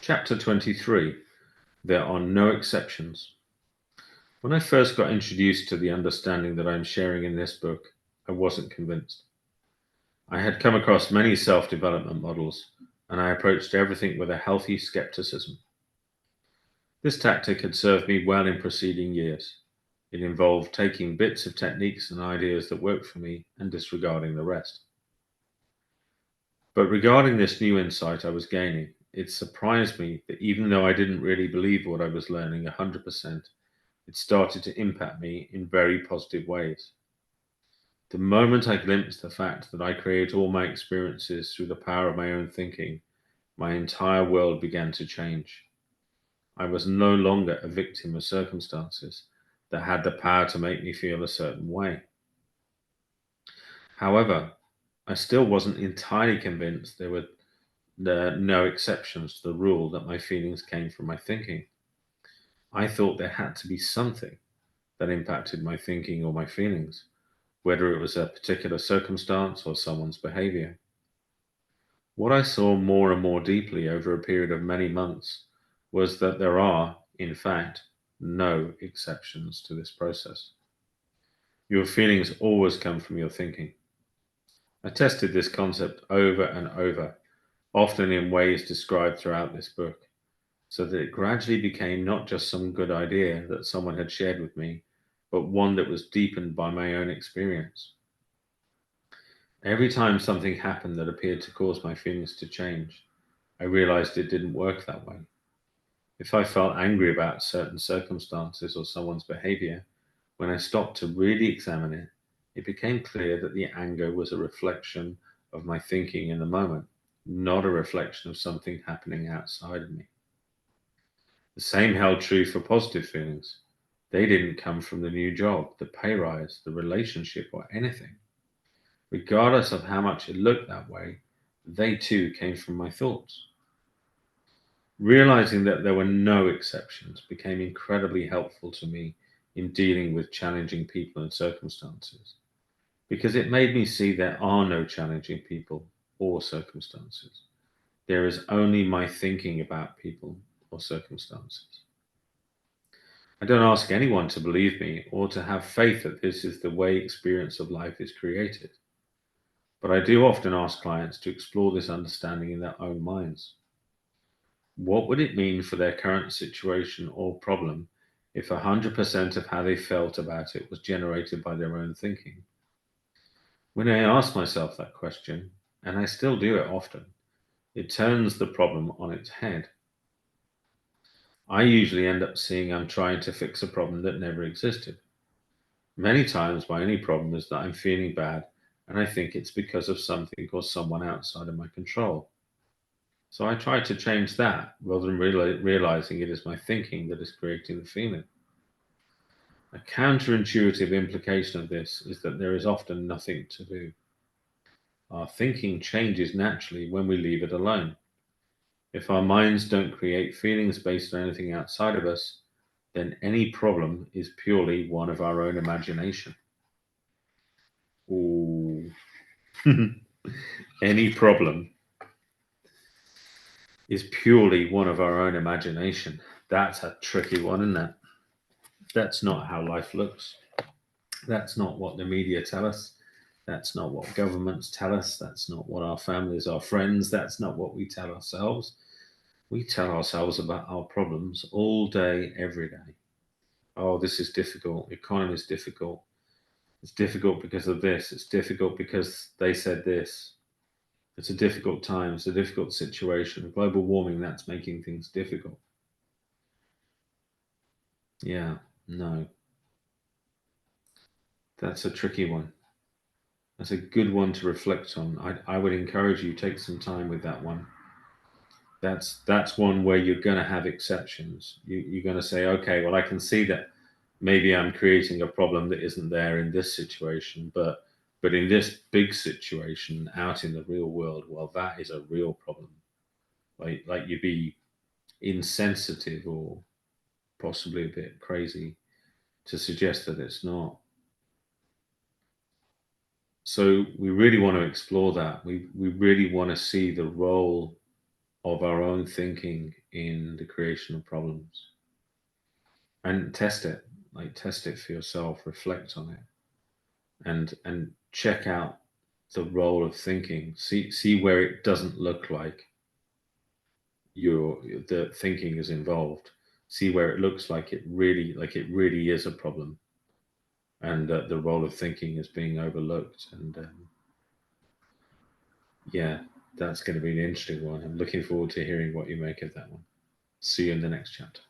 Chapter 23. There are no exceptions. When I first got introduced to the understanding that I am sharing in this book, I wasn't convinced. I had come across many self development models, and I approached everything with a healthy skepticism. This tactic had served me well in preceding years. It involved taking bits of techniques and ideas that worked for me and disregarding the rest. But regarding this new insight I was gaining, it surprised me that even though I didn't really believe what I was learning 100%, it started to impact me in very positive ways. The moment I glimpsed the fact that I create all my experiences through the power of my own thinking, my entire world began to change. I was no longer a victim of circumstances that had the power to make me feel a certain way. However, I still wasn't entirely convinced there were no exceptions to the rule that my feelings came from my thinking. I thought there had to be something that impacted my thinking or my feelings, whether it was a particular circumstance or someone's behavior. What I saw more and more deeply over a period of many months was that there are, in fact, no exceptions to this process. Your feelings always come from your thinking. I tested this concept over and over, often in ways described throughout this book, so that it gradually became not just some good idea that someone had shared with me, but one that was deepened by my own experience. Every time something happened that appeared to cause my feelings to change, I realized it didn't work that way. If I felt angry about certain circumstances or someone's behavior, when I stopped to really examine it, it became clear that the anger was a reflection of my thinking in the moment, not a reflection of something happening outside of me. The same held true for positive feelings. They didn't come from the new job, the pay rise, the relationship, or anything. Regardless of how much it looked that way, they too came from my thoughts. Realizing that there were no exceptions became incredibly helpful to me in dealing with challenging people and circumstances, because it made me see there are no challenging people or circumstances. There is only my thinking about people or circumstances. I don't ask anyone to believe me or to have faith that this is the way experience of life is created, but I do often ask clients to explore this understanding in their own minds. What would it mean for their current situation or problem if 100% of how they felt about it was generated by their own thinking? When I ask myself that question, and I still do it often, it turns the problem on its head. I usually end up seeing I'm trying to fix a problem that never existed. Many times, my only problem is that I'm feeling bad and I think it's because of something or someone outside of my control. So I try to change that rather than realizing it is my thinking that is creating the feeling. A counterintuitive implication of this is that there is often nothing to do. Our thinking changes naturally when we leave it alone. If our minds don't create feelings based on anything outside of us, then any problem is purely one of our own imagination. Ooh. Any problem is purely one of our own imagination. That's a tricky one, isn't it? That's not how life looks. That's not what the media tell us. That's not what governments tell us. That's not what our families, our friends, that's not what we tell ourselves. We tell ourselves about our problems all day, every day. Oh, this is difficult. The economy is difficult. It's difficult because of this. It's difficult because they said this. It's a difficult time. It's a difficult situation. Global warming, that's making things difficult. Yeah, no, that's a tricky one. That's a good one to reflect on. I would encourage you take some time with that one. That's one where you're going to have exceptions. You're going to say, okay, well, I can see that maybe I'm creating a problem that isn't there in this situation, but in this big situation out in the real world, well, that is a real problem. Like you'd be insensitive or possibly a bit crazy to suggest that it's not. So we really want to explore that. We really want to see the role of of our own thinking in the creation of problems, and test it. Like, test it for yourself, reflect on it, and check out the role of thinking. See where it doesn't look like your the thinking is involved. See where it looks like it really is a problem, and the role of thinking is being overlooked. And yeah, that's going to be an interesting one. I'm looking forward to hearing what you make of that one. See you in the next chapter.